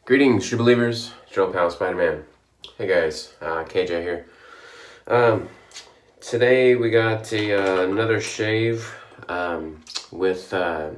Greetings, true believers. Drill Pal Spider-Man. Hey guys, KJ here. Today we got another shave with the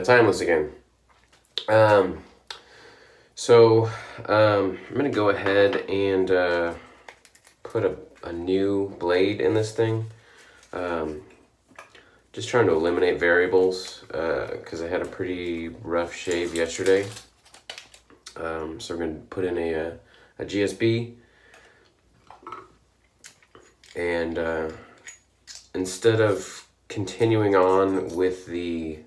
timeless again. I'm gonna go ahead and put a new blade in this thing. Just trying to eliminate variables because I had a pretty rough shave yesterday. So we're gonna put in a GSB, and instead of continuing on with the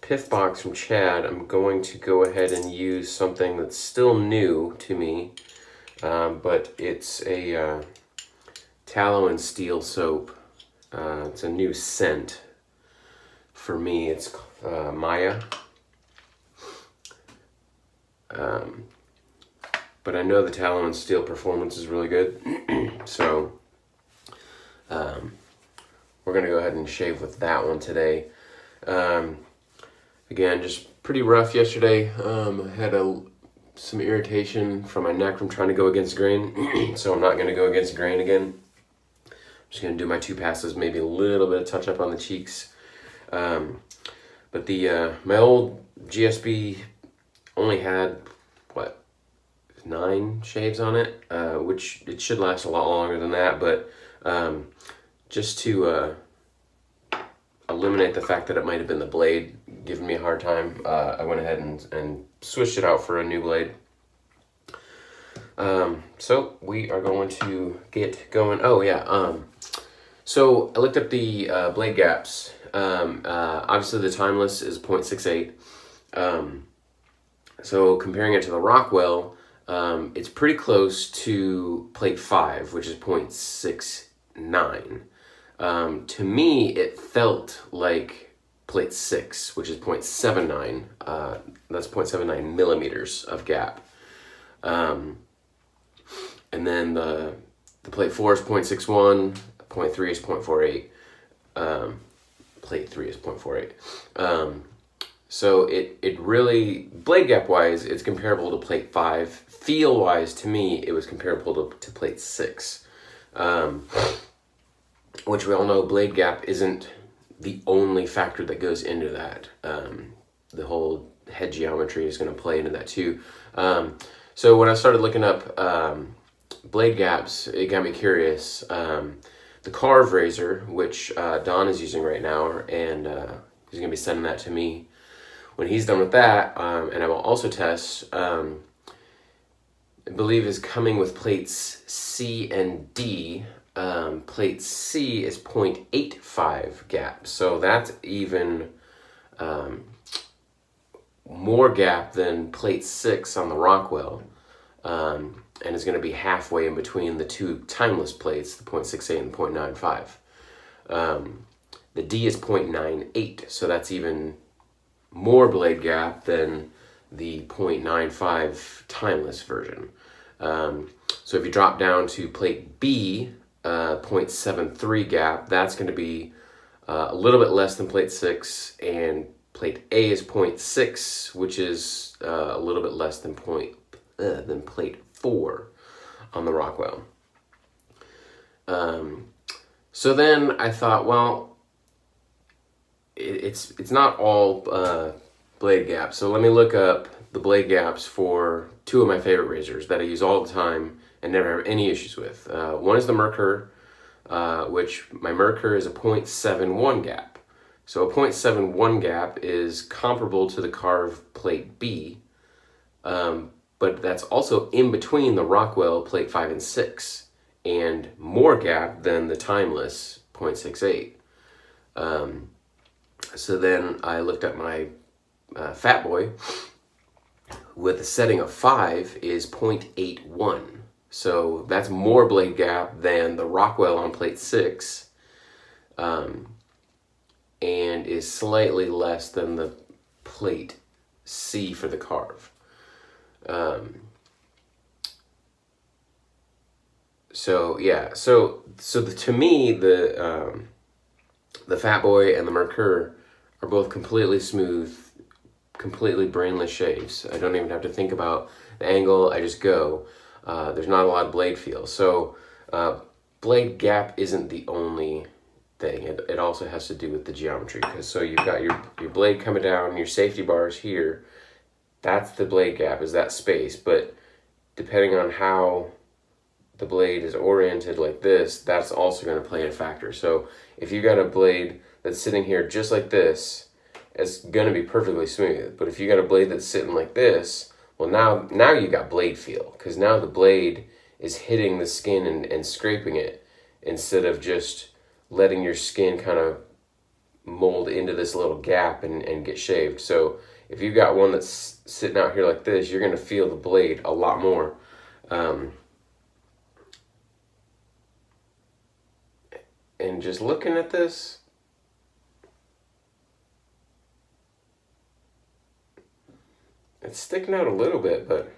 Piff box from Chad, I'm going to go ahead and use something that's still new to me, but it's a tallow and steel soap. It's a new scent for me. It's Maya. But I know the tallow and steel performance is really good, so we're gonna go ahead and shave with that one today. Again, just pretty rough yesterday. I had some irritation from my neck from trying to go against grain, so I'm not going to go against grain again. I'm just going to do my 2 passes, maybe a little bit of touch up on the cheeks. But my old GSB only had, 9 shaves on it, which it should last a lot longer than that, but just to eliminate the fact that it might have been the blade giving me a hard time, I went ahead and switched it out for a new blade. So we are going to get going. Oh yeah, so I looked up the blade gaps. Obviously the timeless is 0.68. So comparing it to the Rockwell, it's pretty close to plate 5, which is 0.69. To me, it felt like plate 6, which is 0.79. That's 0.79 millimeters of gap. And then the plate 4 is 0.61, plate 3 is 0.48. Plate 3 is 0.48. So it really, blade gap wise, it's comparable to plate 5. Feel wise, to me, it was comparable to plate 6. Which we all know blade gap isn't the only factor that goes into that. The whole head geometry is going to play into that too. So when I started looking up blade gaps, it got me curious. The Carve razor, which Don is using right now, and he's going to be sending that to me when he's done with that, and I will also test, I believe is coming with plates C and D. Plate C is 0.85 gap, so that's even more gap than plate 6 on the Rockwell, and is going to be halfway in between the 2 timeless plates, the 0.68 and 0.95. The D is 0.98, so that's even more blade gap than the 0.95 timeless version. So if you drop down to plate B, 0.73 gap, that's going to be a little bit less than plate 6, and plate A is 0.6, which is a little bit less than plate 4 on the Rockwell. So then I thought, well, it's not all blade gaps, so let me look up the blade gaps for 2 of my favorite razors that I use all the time and never have any issues with. One is the Merkur, which my Merkur is a 0.71 gap. So a 0.71 gap is comparable to the Carve plate B, but that's also in between the Rockwell plate 5 and 6, and more gap than the timeless 0.68. So then I looked at my Fat Boy with a setting of 5 is 0.81. So that's more blade gap than the Rockwell on plate 6, and is slightly less than the plate C for the Carve. So yeah, to me the Fat Boy and the Mercure are both completely smooth, completely brainless shaves. I don't even have to think about the angle. I just go. There's not a lot of blade feel. So blade gap isn't the only thing. It also has to do with the geometry. Because so you've got your blade coming down, your safety bars here. That's the blade gap, is that space. But depending on how the blade is oriented like this, that's also going to play a factor. So if you got a blade that's sitting here just like this, it's going to be perfectly smooth. But if you got a blade that's sitting like this, well, now you got blade feel, because now the blade is hitting the skin and scraping it, instead of just letting your skin kind of mold into this little gap and get shaved. So if you've got one that's sitting out here like this, you're going to feel the blade a lot more. And just looking at this, it's sticking out a little bit, but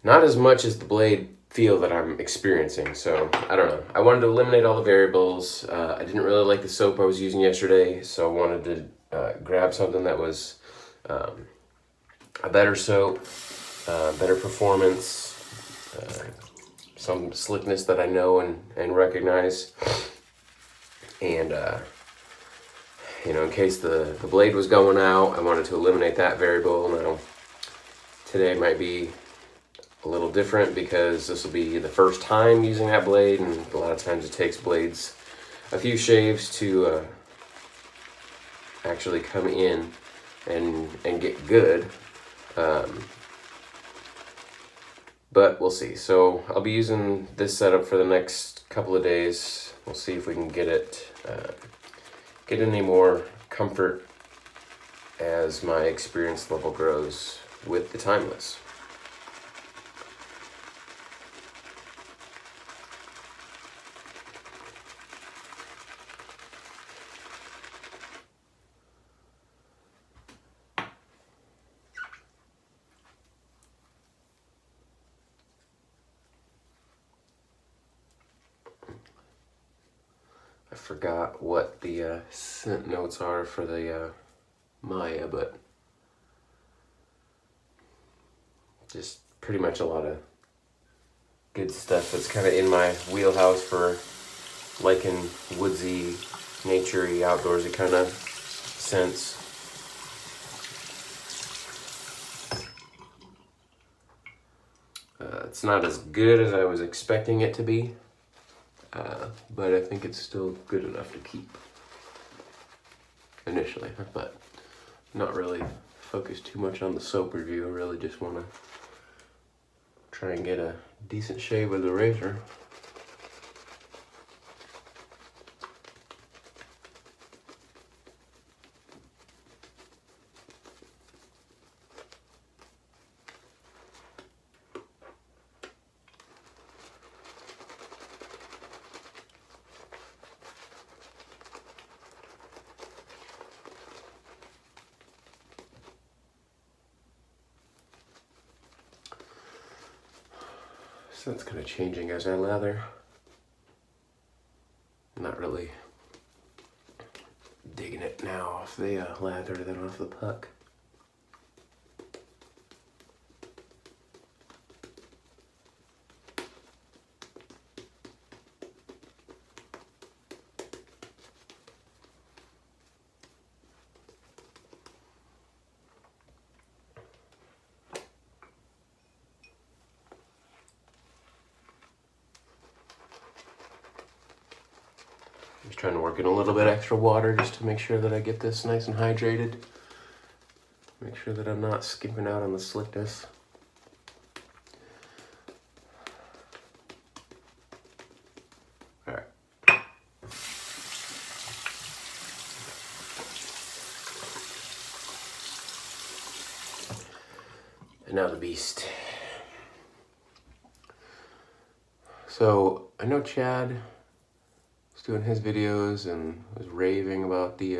not as much as the blade feel that I'm experiencing. So I don't know. I wanted to eliminate all the variables. I didn't really like the soap I was using yesterday, so I wanted to grab something that was a better soap, better performance, some slickness that I know and recognize. And in case the blade was going out, I wanted to eliminate that variable. Now, today might be a little different because this will be the first time using that blade, and a lot of times it takes blades a few shaves to actually come in and get good. But we'll see. So I'll be using this setup for the next couple of days. We'll see if we can get any more comfort as my experience level grows with the Timeless. I forgot what the scent notes are for the Maya, but just pretty much a lot of good stuff that's kind of in my wheelhouse for liking woodsy, naturey, outdoorsy kind of scents. It's not as good as I was expecting it to be. But I think it's still good enough to keep initially, but not really focus too much on the soap review. I really just want to try and get a decent shave with the razor. So it's kind of changing as I lather. Not really digging it now off the lather than off the puck. Just trying to work in a little bit extra water just to make sure that I get this nice and hydrated. Make sure that I'm not skipping out on the slickness. All right. And now the beast. So I know Chad doing his videos and was raving about the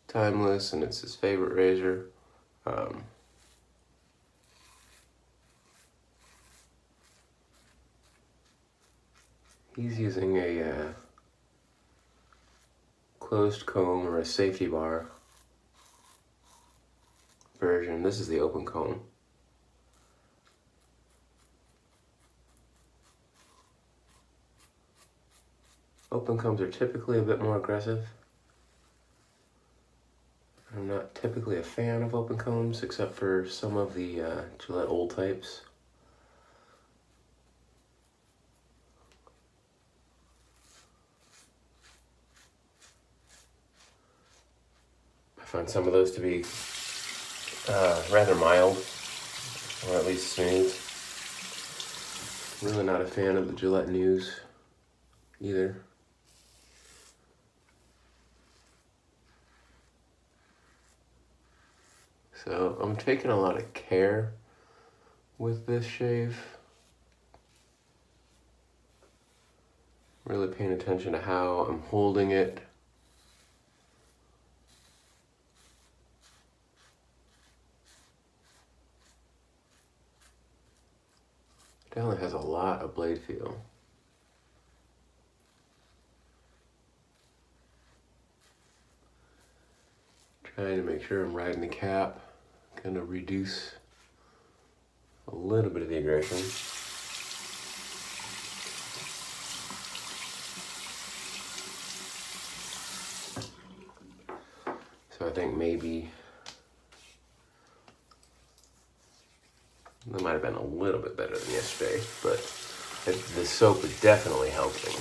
Timeless, and it's his favorite razor. He's using a closed comb or a safety bar version. This is the open comb. Open combs are typically a bit more aggressive. I'm not typically a fan of open combs, except for some of the Gillette old types. I find some of those to be rather mild, or at least smooth. Really not a fan of the Gillette News either. So I'm taking a lot of care with this shave. Really paying attention to how I'm holding it. Definitely has a lot of blade feel. Trying to make sure I'm riding the cap, kind of reduce a little bit of the aggression. So I think maybe that might have been a little bit better than yesterday, but the soap is definitely helping.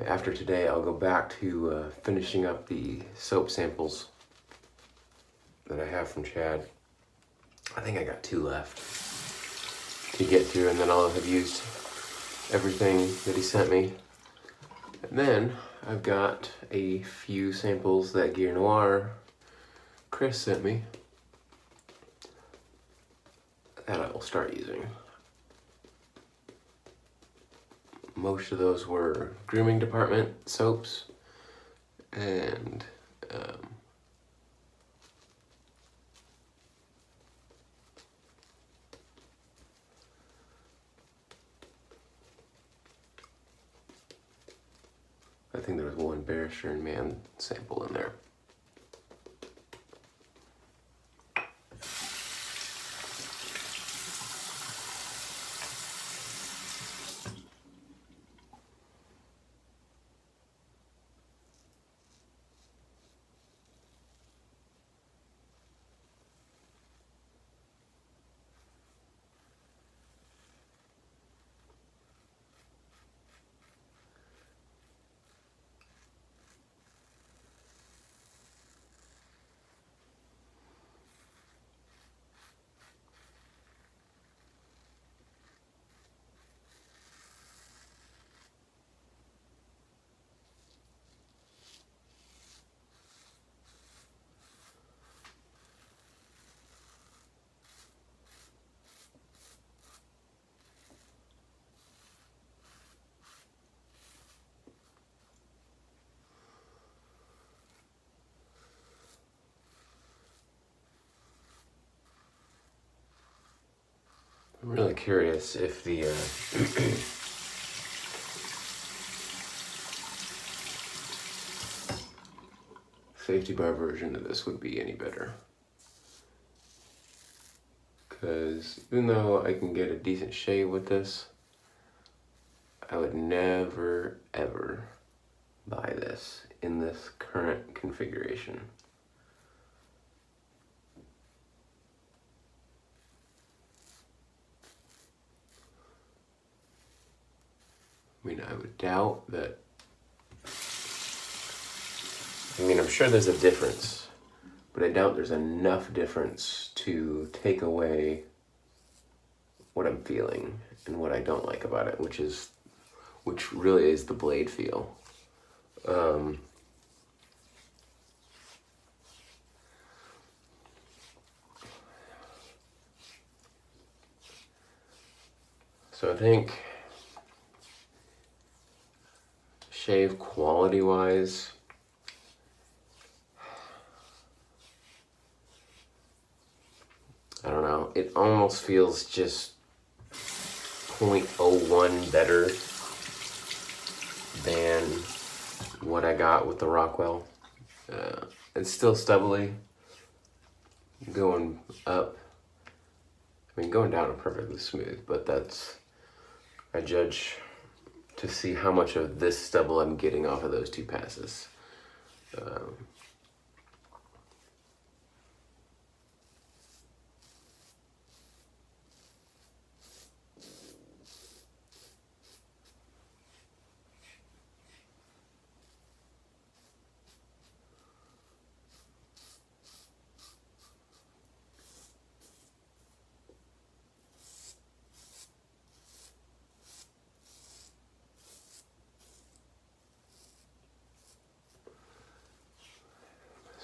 After today, I'll go back to finishing up the soap samples that I have from Chad. I think I got 2 left to get through, and then I'll have used everything that he sent me. And then I've got a few samples that Gear Noir Chris sent me that I will start using. Most of those were grooming department soaps, and I think there was one Barrister and Man sample in there. I'm really curious if the safety bar version of this would be any better. Because even though I can get a decent shave with this, I would never ever buy this in this current configuration. I mean, I would doubt that. I mean, I'm sure there's a difference, but I doubt there's enough difference to take away what I'm feeling and what I don't like about it, which really is the blade feel. So I think shave quality wise, I don't know. know, it almost feels just 0.01 better than what I got with the Rockwell. It's still stubbly going up. I mean, going down is perfectly smooth, but I judge to see how much of this stubble I'm getting off of those 2 passes.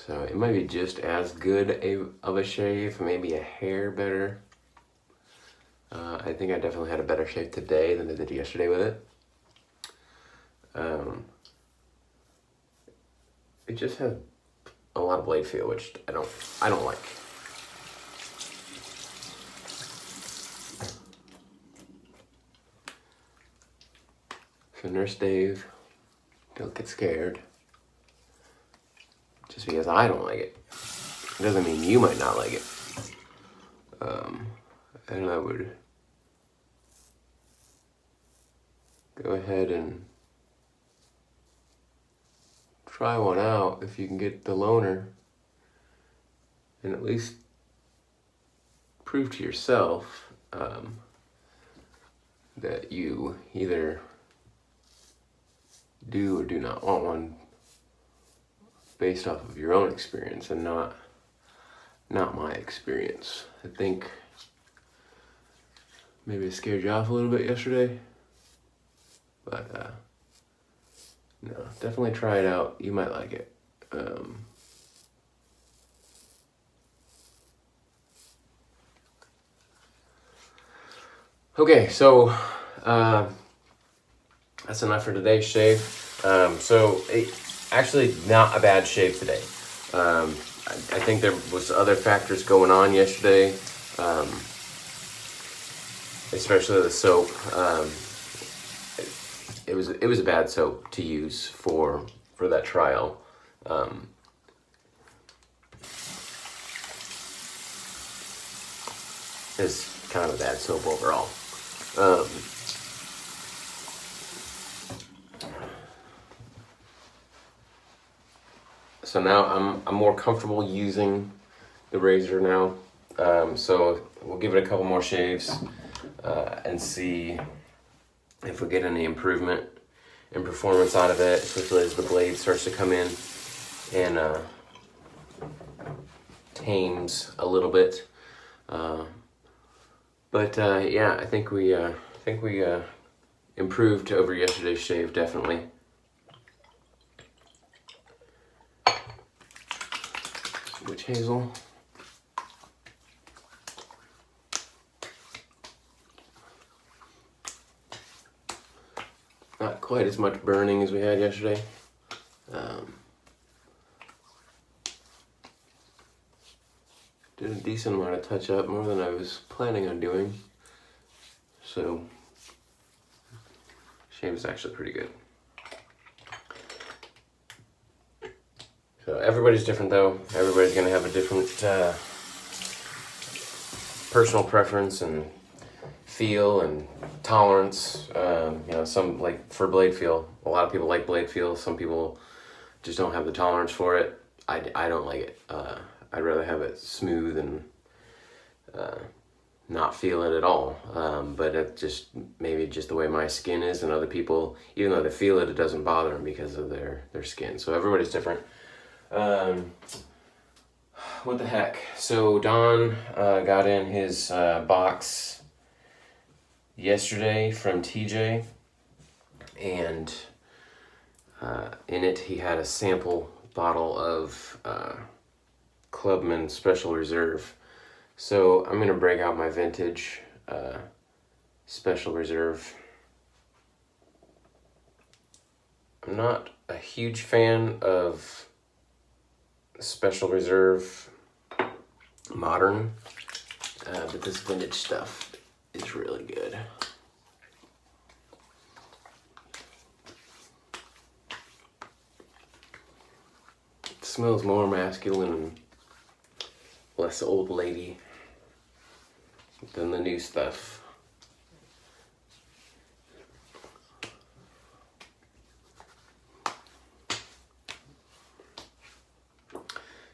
So it might be just as good of a shave, maybe a hair better. I think I definitely had a better shave today than I did yesterday with it. It just has a lot of blade feel, which I don't like. So Nurse Dave, don't get scared. Just because I don't like it doesn't mean you might not like it. And I would go ahead and try one out if you can get the loaner, and at least prove to yourself that you either do or do not want one based off of your own experience and not my experience. I think maybe I scared you off a little bit yesterday, but no, definitely try it out. You might like it. Okay, so that's enough for today's shave. Actually not a bad shave today. I think there was other factors going on yesterday, especially the soap. It was a bad soap to use for that trial. It's kind of a bad soap overall. So now I'm more comfortable using the razor now. So we'll give it a couple more shaves and see if we get any improvement in performance out of it, especially as the blade starts to come in and tames a little bit. But yeah, I think we improved over yesterday's shave, definitely. Witch hazel. Not quite as much burning as we had yesterday. Did a decent amount of touch up, more than I was planning on doing. So, shave is actually pretty good. So everybody's different though. Everybody's gonna have a different personal preference and feel and tolerance. Some like for blade feel. A lot of people like blade feel. Some people just don't have the tolerance for it. I don't like it. I'd rather have it smooth and not feel it at all. But it just maybe just the way my skin is, and other people, even though they feel it, it doesn't bother them because of their skin. So everybody's different. What the heck? So Don got in his box yesterday from TJ, and in it he had a sample bottle of Clubman Special Reserve. So I'm gonna break out my vintage Special Reserve. I'm not a huge fan of Special Reserve Modern. but this vintage stuff is really good. It smells more masculine and less old lady than the new stuff.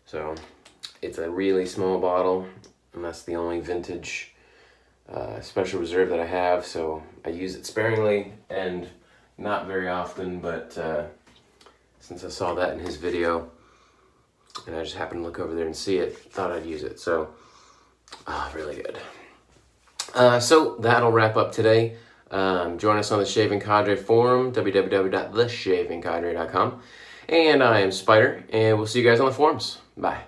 So it's a really small bottle, and that's the only vintage special reserve that I have, so I use it sparingly and not very often, but since I saw that in his video and I just happened to look over there and see it, thought I'd use it. So really good. So that'll wrap up today. Join us on the Shaving Cadre forum, www.theshavingcadre.com. And I am Spider, and we'll see you guys on the forums. Bye.